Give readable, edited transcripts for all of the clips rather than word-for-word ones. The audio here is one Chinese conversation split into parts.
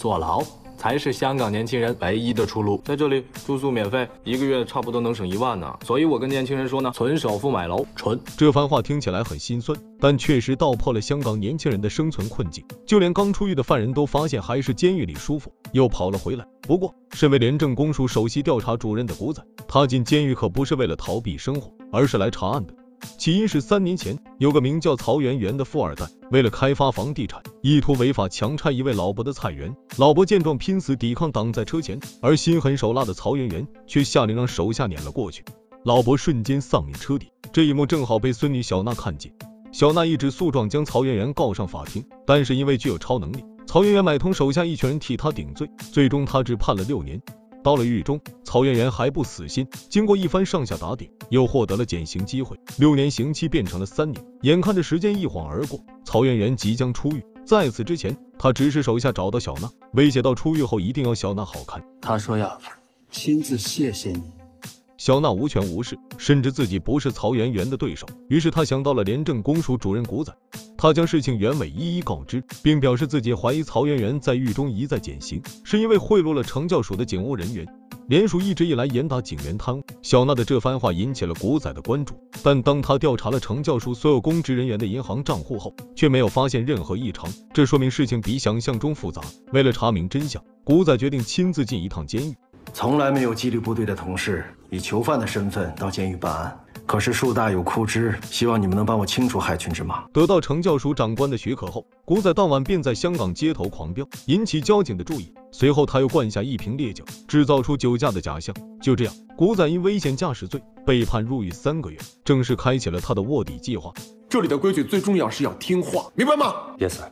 坐牢才是香港年轻人唯一的出路。在这里住宿免费，1个月差不多能省1万呢。所以我跟年轻人说呢，存首付买楼，存。这番话听起来很心酸，但确实道破了香港年轻人的生存困境。就连刚出狱的犯人都发现还是监狱里舒服，又跑了回来。不过，身为廉政公署首席调查主任的古仔，他进监狱可不是为了逃避生活，而是来查案的。起因是3年前，有个名叫曹媛媛的富二代，为了开发房地产，意图违法强拆一位老伯的菜园。老伯见状拼死抵抗，挡在车前，而心狠手辣的曹媛媛却下令让手下撵了过去。老伯瞬间丧命车底，这一幕正好被孙女小娜看见。小娜一纸诉状将曹媛媛告上法庭，但是因为具有超能力，曹媛媛买通手下一群人替她顶罪，最终她只判了6年。到了狱中，曹媛媛还不死心，经过一番上下打点，又获得了减刑机会，6年刑期变成了3年。眼看着时间一晃而过，曹媛媛即将出狱。在此之前，他指使手下找到小娜，威胁到出狱后一定要小娜好看。他说要亲自谢谢你。小娜无权无势，深知自己不是曹媛媛的对手，于是他想到了廉政公署主任古仔。他将事情原委一一告知，并表示自己怀疑曹媛媛在狱中一再减刑，是因为贿赂了惩教署的警务人员。联署一直以来严打警员贪污，小娜的这番话引起了古仔的关注。但当他调查了惩教署所有公职人员的银行账户后，却没有发现任何异常，这说明事情比想象中复杂。为了查明真相，古仔决定亲自进一趟监狱。从来没有纪律部队的同事以囚犯的身份到监狱办案，可是树大有枯枝，希望你们能帮我清除害群之马。得到惩教署长官的许可后，古仔当晚便在香港街头狂飙，引起交警的注意。随后他又灌下1瓶烈酒，制造出酒驾的假象。就这样，古仔因危险驾驶罪被判入狱3个月，正式开启了他的卧底计划。这里的规矩最重要是要听话，明白吗？ Yes sir。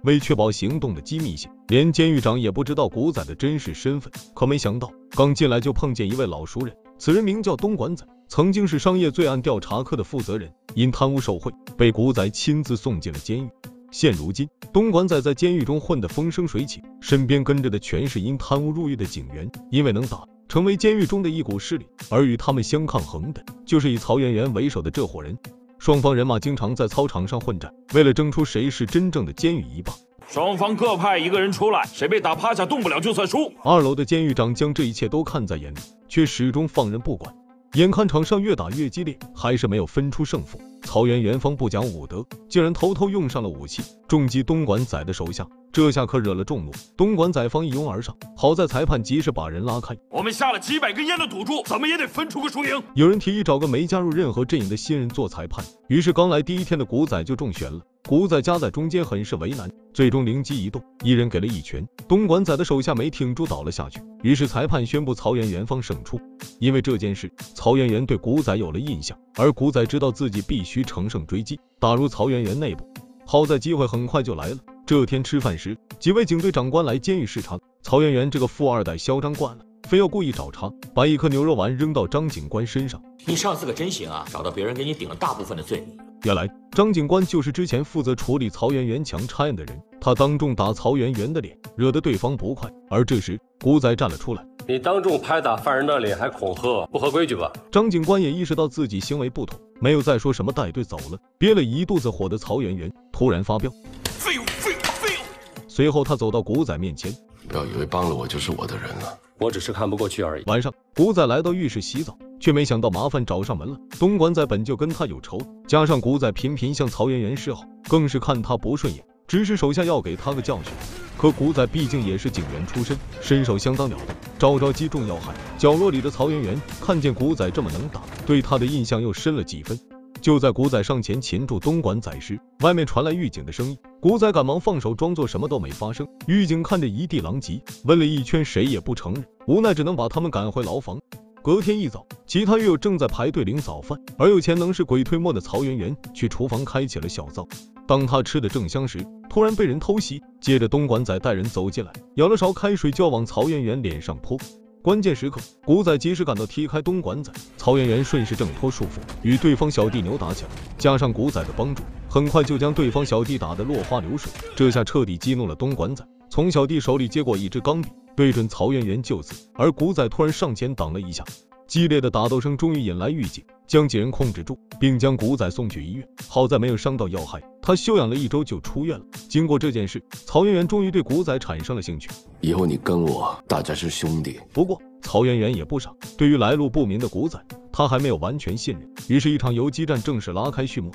为确保行动的机密性，连监狱长也不知道古仔的真实身份。可没想到，刚进来就碰见一位老熟人，此人名叫东莞仔，曾经是商业罪案调查科的负责人，因贪污受贿被古仔亲自送进了监狱。现如今，东莞仔在监狱中混得风生水起，身边跟着的全是因贪污入狱的警员，因为能打，成为监狱中的一股势力。而与他们相抗衡的，就是以曹媛媛为首的这伙人。双方人马经常在操场上混战，为了争出谁是真正的监狱一霸。双方各派1个人出来，谁被打趴下动不了就算输。2楼的监狱长将这一切都看在眼里，却始终放任不管。眼看场上越打越激烈，还是没有分出胜负。曹媛媛方不讲武德，竟然偷偷用上了武器，重击东莞仔的手下。这下可惹了众怒，东莞仔方一拥而上，好在裁判及时把人拉开。我们下了几百根烟的赌注，怎么也得分出个输赢。有人提议找个没加入任何阵营的新人做裁判，于是刚来第1天的古仔就中选了。古仔夹在中间，很是为难，最终灵机一动，一人给了1拳，东莞仔的手下没挺住倒了下去。于是裁判宣布曹媛媛方胜出。因为这件事，曹媛媛对古仔有了印象，而古仔知道自己必须乘胜追击，打入曹媛媛内部。好在机会很快就来了。这天吃饭时，几位警队长官来监狱视察，曹媛媛这个富二代嚣张惯了，非要故意找茬，把1颗牛肉丸扔到张警官身上。你上次可真行啊，找到别人给你顶了大部分的罪名。原来张警官就是之前负责处理曹媛媛强拆案的人，他当众打曹媛媛的脸，惹得对方不快。而这时古仔站了出来，你当众拍打犯人的脸还恐吓，不合规矩吧？张警官也意识到自己行为不妥，没有再说什么，带队走了。憋了一肚子火的曹媛媛突然发飙，废物废物废物！随后他走到古仔面前，不要以为帮了我就是我的人了，我只是看不过去而已。晚上，古仔来到浴室洗澡，却没想到麻烦找上门了。东莞仔本就跟他有仇，加上古仔频频向曹媛媛示好，更是看他不顺眼，指使手下要给他个教训。可古仔毕竟也是警员出身，身手相当了得，招招击中要害。角落里的曹媛媛看见古仔这么能打，对他的印象又深了几分。就在古仔上前擒住东莞仔时，外面传来狱警的声音。古仔赶忙放手，装作什么都没发生。狱警看着一地狼藉，问了一圈谁也不承认，无奈只能把他们赶回牢房。隔天一早，其他狱友正在排队领早饭，而有钱能使鬼推磨的曹媛媛去厨房开启了小灶。当他吃的正香时，突然被人偷袭，接着东莞仔带人走进来，舀了勺开水就要往曹媛媛脸上泼。关键时刻，古仔及时赶到踢开东莞仔，曹媛媛顺势挣脱束缚，与对方小弟扭打起来，加上古仔的帮助，很快就将对方小弟打得落花流水。这下彻底激怒了东莞仔，从小弟手里接过一支钢笔，对准曹媛媛就刺，而古仔突然上前挡了一下。激烈的打斗声终于引来狱警，将几人控制住，并将古仔送去医院。好在没有伤到要害，他休养了1周就出院了。经过这件事，曹媛媛终于对古仔产生了兴趣。以后你跟我，大家是兄弟。不过曹媛媛也不傻，对于来路不明的古仔，他还没有完全信任。于是，一场游击战正式拉开序幕。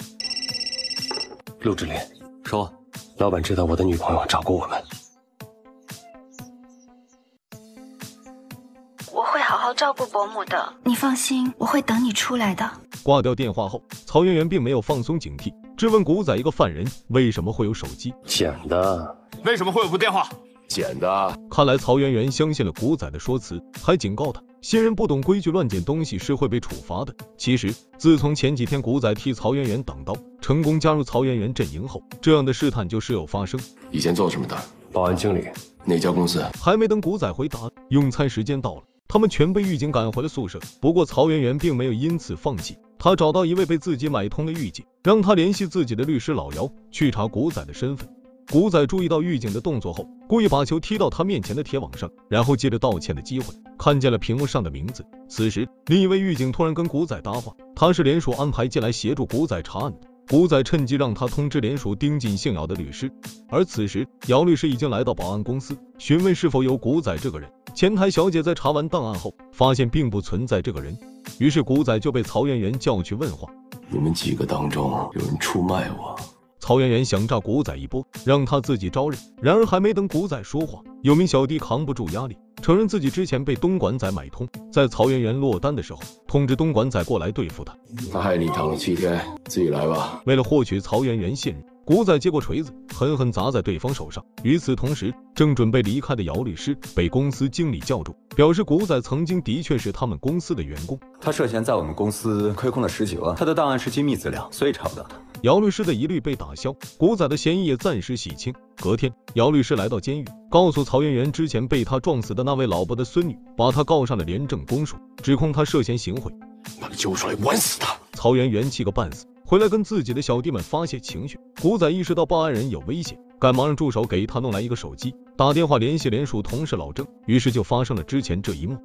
陆志林，说，老板知道我的女朋友找过我们。我会好好照顾伯母的，你放心，我会等你出来的。挂掉电话后，曹媛媛并没有放松警惕，质问古仔一个犯人为什么会有手机。捡的。为什么会有部电话？捡的。看来曹媛媛相信了古仔的说辞，还警告他，新人不懂规矩乱捡东西是会被处罚的。其实，自从前几天古仔替曹媛媛挡刀，成功加入曹媛媛阵营后，这样的试探就时有发生。以前做什么的？保安经理。哪家公司？还没等古仔回答，用餐时间到了，他们全被狱警赶回了宿舍。不过曹媛媛并没有因此放弃，他找到一位被自己买通的狱警，让他联系自己的律师老姚去查古仔的身份。古仔注意到狱警的动作后，故意把球踢到他面前的铁网上，然后借着道歉的机会看见了屏幕上的名字。此时，另一位狱警突然跟古仔搭话，他是联署安排进来协助古仔查案的。古仔趁机让他通知联署盯紧姓姚的律师，而此时姚律师已经来到保安公司，询问是否有古仔这个人。前台小姐在查完档案后，发现并不存在这个人，于是古仔就被曹媛媛叫去问话。你们几个当中有人出卖我？曹媛媛想诈古仔一波，让他自己招认。然而还没等古仔说话，有名小弟扛不住压力，承认自己之前被东莞仔买通，在曹媛媛落单的时候，通知东莞仔过来对付他。他害你躺了7天，自己来吧。为了获取曹媛媛信任，古仔接过锤子，狠狠砸在对方手上。与此同时，正准备离开的姚律师被公司经理叫住，表示古仔曾经的确是他们公司的员工，他涉嫌在我们公司亏空了10几万，他的档案是机密资料，所以查不到他。姚律师的疑虑被打消，古仔的嫌疑也暂时洗清。隔天，姚律师来到监狱，告诉曹媛媛之前被他撞死的那位老伯的孙女，把他告上了廉政公署，指控他涉嫌行贿。把他揪出来，玩死他！曹媛媛气个半死，回来跟自己的小弟们发泄情绪。古仔意识到报案人有危险，赶忙让助手给他弄来一个手机，打电话联系联署同事老郑，于是就发生了之前这一幕。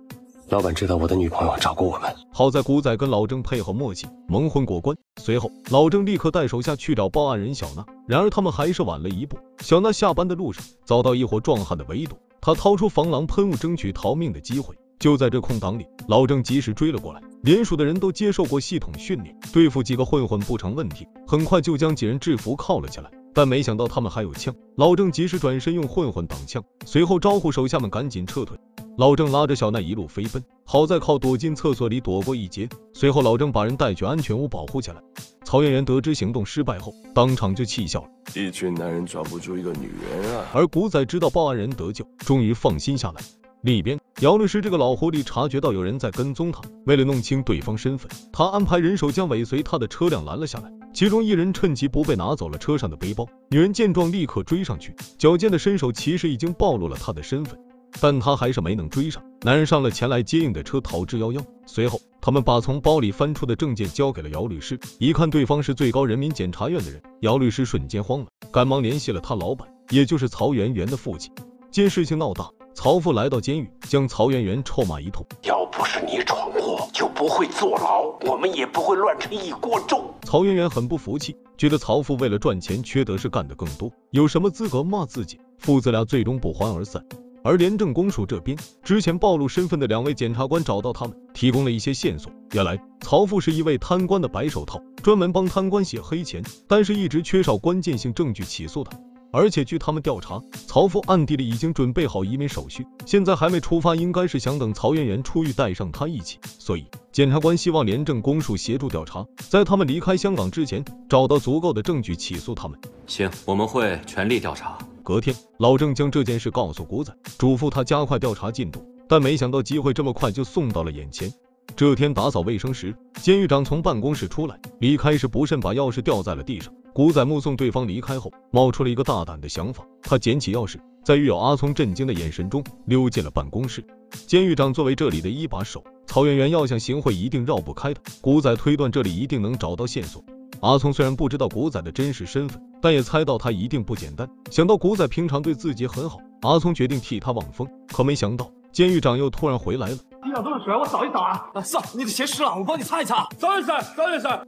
老板知道我的女朋友找过我们，好在古仔跟老郑配合默契，蒙混过关。随后，老郑立刻带手下去找报案人小娜，然而他们还是晚了一步。小娜下班的路上遭到一伙壮汉的围堵，他掏出防狼喷雾争取逃命的机会。就在这空档里，老郑及时追了过来。联署的人都接受过系统训练，对付几个混混不成问题，很快就将几人制服铐了起来。但没想到他们还有枪，老郑及时转身用混混挡枪，随后招呼手下们赶紧撤退。老郑拉着小娜一路飞奔，好在靠躲进厕所里躲过一劫。随后老郑把人带去安全屋保护起来。曹媛媛得知行动失败后，当场就气笑了。一群男人抓不住一个女人啊！而古仔知道报案人得救，终于放心下来。另一边，姚律师这个老狐狸察觉到有人在跟踪他，为了弄清对方身份，他安排人手将尾随他的车辆拦了下来。其中一人趁其不备拿走了车上的背包，女人见状立刻追上去，矫健的身手其实已经暴露了他的身份，但他还是没能追上。男人上了前来接应的车，逃之夭夭。随后，他们把从包里翻出的证件交给了姚律师，一看对方是最高人民检察院的人，姚律师瞬间慌了，赶忙联系了他老板，也就是曹媛媛的父亲。见事情闹大，曹父来到监狱，将曹媛媛臭骂一通。要不是你闯祸，就不会坐牢，我们也不会乱成一锅粥。曹媛媛很不服气，觉得曹父为了赚钱缺德事干得更多，有什么资格骂自己？父子俩最终不欢而散。而廉政公署这边，之前暴露身份的2位检察官找到他们，提供了一些线索。原来曹父是一位贪官的白手套，专门帮贪官洗黑钱，但是一直缺少关键性证据起诉他。而且据他们调查，曹父暗地里已经准备好移民手续，现在还没出发，应该是想等曹媛媛出狱带上他一起。所以检察官希望廉政公署协助调查，在他们离开香港之前找到足够的证据起诉他们。行，我们会全力调查。隔天，老郑将这件事告诉古仔，嘱咐他加快调查进度，但没想到机会这么快就送到了眼前。这天打扫卫生时，监狱长从办公室出来，离开时不慎把钥匙掉在了地上。古仔目送对方离开后，冒出了一个大胆的想法，他捡起钥匙，在狱友阿聪震惊的眼神中溜进了办公室。监狱长作为这里的一把手，曹媛媛要想行贿一定绕不开的，古仔推断这里一定能找到线索。阿聪虽然不知道古仔的真实身份，但也猜到他一定不简单。想到古仔平常对自己很好，阿聪决定替他望风。可没想到监狱长又突然回来了，地上都是水，我扫一扫啊。算了，你的鞋湿了，我帮你擦一擦。张先生，张先生。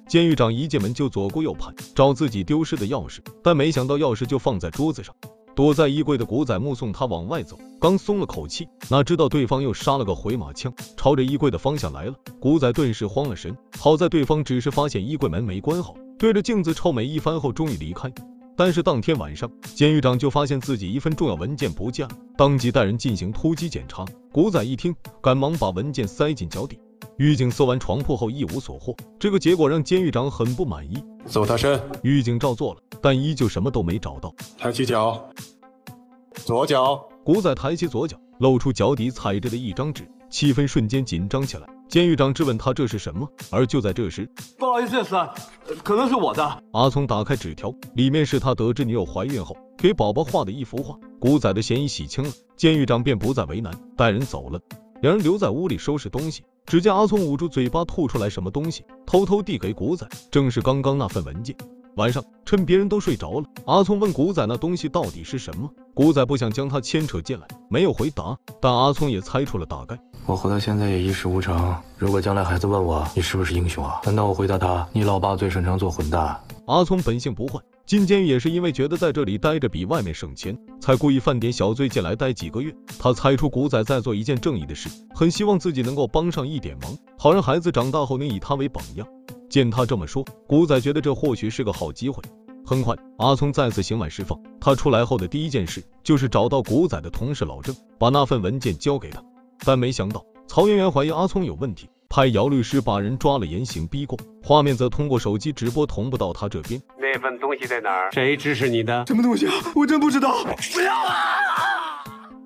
监狱长一进门就左顾右盼，找自己丢失的钥匙，但没想到钥匙就放在桌子上。躲在衣柜的古仔目送他往外走，刚松了口气，哪知道对方又杀了个回马枪，朝着衣柜的方向来了。古仔顿时慌了神，好在对方只是发现衣柜门没关好，对着镜子臭美一番后终于离开。但是当天晚上，监狱长就发现自己一份重要文件不见了，当即带人进行突击检查。古仔一听，赶忙把文件塞进脚底。狱警搜完床铺后一无所获，这个结果让监狱长很不满意。搜他身，狱警照做了，但依旧什么都没找到。抬起脚，左脚。古仔抬起左脚，露出脚底踩着的一张纸，气氛瞬间紧张起来。监狱长质问他这是什么，而就在这时，不好意思，可能是我的。阿聪打开纸条，里面是他得知女友怀孕后给宝宝画的一幅画。古仔的嫌疑洗清了，监狱长便不再为难，带人走了。两人留在屋里收拾东西，只见阿聪捂住嘴巴吐出来什么东西，偷偷递给古仔，正是刚刚那份文件。晚上趁别人都睡着了，阿聪问古仔那东西到底是什么。古仔不想将他牵扯进来，没有回答，但阿聪也猜出了大概。我活到现在也一事无成，如果将来孩子问我你是不是英雄啊，难道我回答他你老爸最擅长做混蛋？阿聪本性不坏，进监狱也是因为觉得在这里待着比外面省钱，才故意犯点小罪进来待几个月。他猜出古仔在做一件正义的事，很希望自己能够帮上一点忙，好让孩子长大后能以他为榜样。见他这么说，古仔觉得这或许是个好机会。很快，阿聪再次刑满释放。他出来后的第一件事就是找到古仔的同事老郑，把那份文件交给他。但没想到曹媛媛怀疑阿聪有问题，派姚律师把人抓了严刑逼供，画面则通过手机直播同步到他这边。那份东西在哪儿？谁指使你的？什么东西啊？我真不知道。不要啊！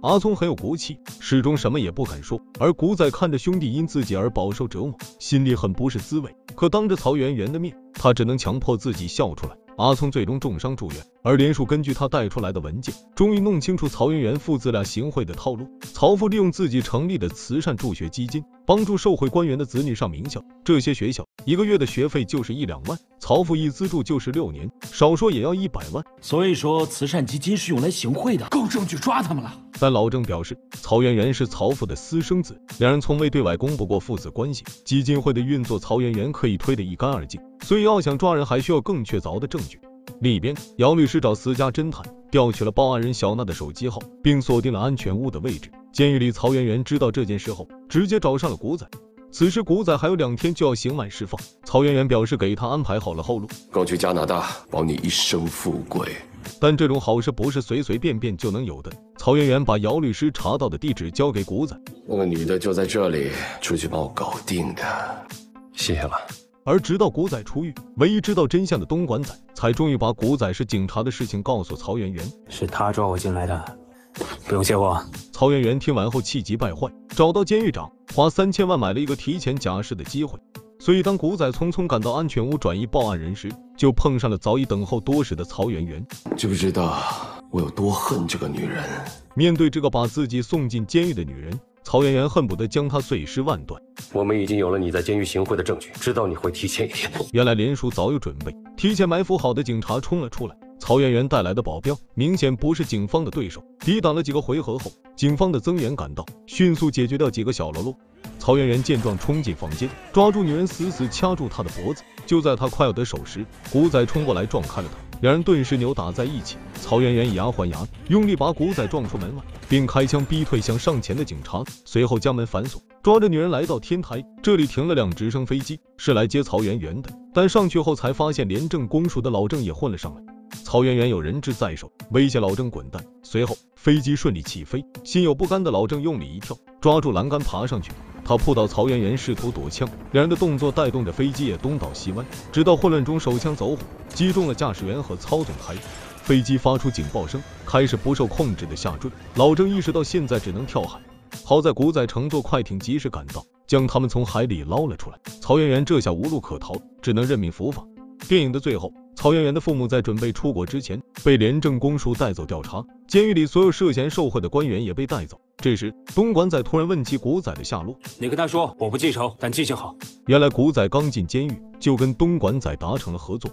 阿聪很有骨气，始终什么也不敢说，而古仔看着兄弟因自己而饱受折磨，心里很不是滋味。可当着曹媛媛的面，他只能强迫自己笑出来。阿聪最终重伤住院，而连署根据他带出来的文件，终于弄清楚曹媛媛父子俩行贿的套路。曹父利用自己成立的慈善助学基金，帮助受贿官员的子女上名校，这些学校一个月的学费就是1-2万，曹父一资助就是6年，少说也要100万。所以说慈善基金是用来行贿的，够证据抓他们了。但老郑表示，曹媛媛是曹父的私生子，两人从未对外公布过父子关系，基金会的运作曹媛媛可以推得一干二净，所以要想抓人还需要更确凿的证据。另一边，姚律师找私家侦探调取了报案人小娜的手机号，并锁定了安全屋的位置。监狱里曹媛媛知道这件事后，直接找上了古仔。此时古仔还有2天就要刑满释放，曹媛媛表示给他安排好了后路，刚去加拿大，保你一生富贵。但这种好事不是随随便便就能有的。曹媛媛把姚律师查到的地址交给古仔，那个女的就在这里，出去把我搞定的。谢谢了。而直到古仔出狱，唯一知道真相的东莞仔才终于把古仔是警察的事情告诉曹媛媛。是他抓我进来的，不用谢我。曹媛媛听完后气急败坏，找到监狱长，花3000万买了一个提前假释的机会。所以当古仔匆匆赶到安全屋转移报案人时，就碰上了早已等候多时的曹媛媛。知不知道我有多恨这个女人？面对这个把自己送进监狱的女人，曹媛媛恨不得将她碎尸万段。我们已经有了你在监狱行贿的证据，知道你会提前1天。原来连署早有准备，提前埋伏好的警察冲了出来。曹媛媛带来的保镖明显不是警方的对手，抵挡了几个回合后，警方的增援赶到，迅速解决掉几个小喽啰。曹媛媛见状冲进房间，抓住女人死死掐住她的脖子。就在她快要得手时，古仔冲过来撞开了她，两人顿时扭打在一起。曹媛媛以牙还牙，用力把古仔撞出门外，并开枪逼退想上前的警察，随后将门反锁，抓着女人来到天台。这里停了辆直升飞机，是来接曹媛媛的，但上去后才发现廉政公署的老郑也混了上来。曹媛媛有人质在手，威胁老郑滚蛋。随后飞机顺利起飞，心有不甘的老郑用力一跳，抓住栏杆爬上去。他扑倒曹媛媛，试图躲枪，两人的动作带动着飞机也东倒西歪，直到混乱中手枪走火，击中了驾驶员和操纵台。飞机发出警报声，开始不受控制的下坠。老郑意识到现在只能跳海，好在古仔乘坐快艇及时赶到，将他们从海里捞了出来。曹媛媛这下无路可逃，只能认命伏法。电影的最后，曹媛媛的父母在准备出国之前被廉政公署带走调查，监狱里所有涉嫌受贿的官员也被带走。这时东莞仔突然问起古仔的下落，你跟他说我不记仇，但记性好。原来古仔刚进监狱就跟东莞仔达成了合作，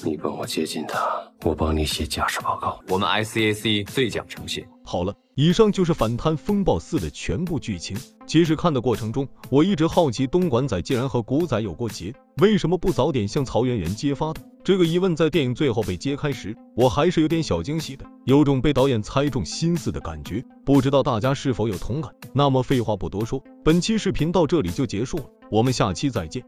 你帮我接近他，我帮你写假释报告。我们 ICAC 最讲诚信。好了，以上就是反贪风暴4的全部剧情。其实看的过程中，我一直好奇东莞仔既然和古仔有过节，为什么不早点向曹媛媛揭发的？这个疑问在电影最后被揭开时，我还是有点小惊喜的，有种被导演猜中心思的感觉。不知道大家是否有同感？那么废话不多说，本期视频到这里就结束了，我们下期再见。